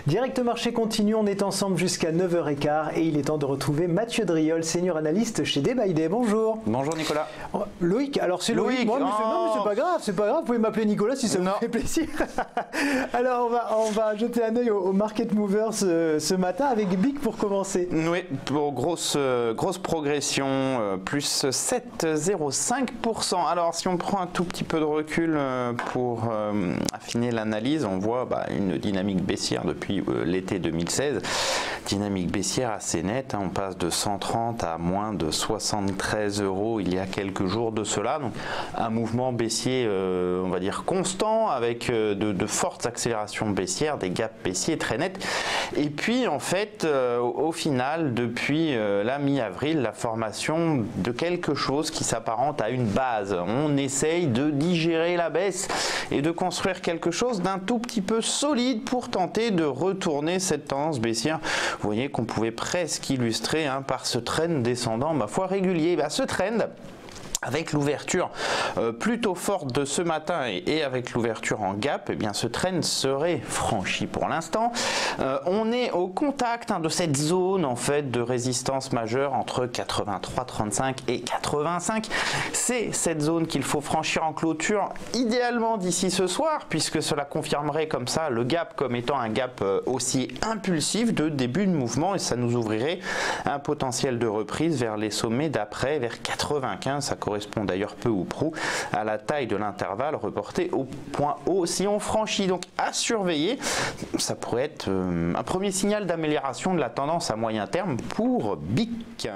Direct Marché continue, on est ensemble jusqu'à 9h15 et il est temps de retrouver Mathieu Driol, senior analyste chez Day by Day. Bonjour. Bonjour Nicolas. Loïc, alors c'est Loïc. Moi, non, mais c'est pas grave, vous pouvez m'appeler Nicolas si ça vous fait plaisir. Alors on va jeter un œil au Market Movers ce matin avec BIC pour commencer. Oui, pour grosse progression, plus 7,05%. Alors si on prend un tout petit peu de recul pour affiner l'analyse, on voit une dynamique baissière depuis l'été 2016. Dynamique baissière assez nette, on passe de 130 à moins de 73 € il y a quelques jours de cela. Donc un mouvement baissier, on va dire constant, avec de fortes accélérations baissières, des gaps baissiers très nets. Et puis en fait, au final, depuis la mi-avril, la formation de quelque chose qui s'apparente à une base. On essaye de digérer la baisse et de construire quelque chose d'un tout petit peu solide pour tenter de retourner cette tendance baissière. Vous voyez qu'on pouvait presque illustrer par ce trend descendant, ma foi, régulier. Ce trend, avec l'ouverture plutôt forte de ce matin et avec l'ouverture en gap, ce trend serait franchi pour l'instant. On est au contact de cette zone en fait de résistance majeure entre 83,35 et 85. C'est cette zone qu'il faut franchir en clôture, idéalement d'ici ce soir, puisque cela confirmerait comme ça le gap comme étant un gap aussi impulsif de début de mouvement et ça nous ouvrirait un potentiel de reprise vers les sommets d'après, vers 95. Ça correspond d'ailleurs peu ou prou à la taille de l'intervalle reporté au point haut si on franchit. Donc à surveiller, ça pourrait être un premier signal d'amélioration de la tendance à moyen terme pour BIC.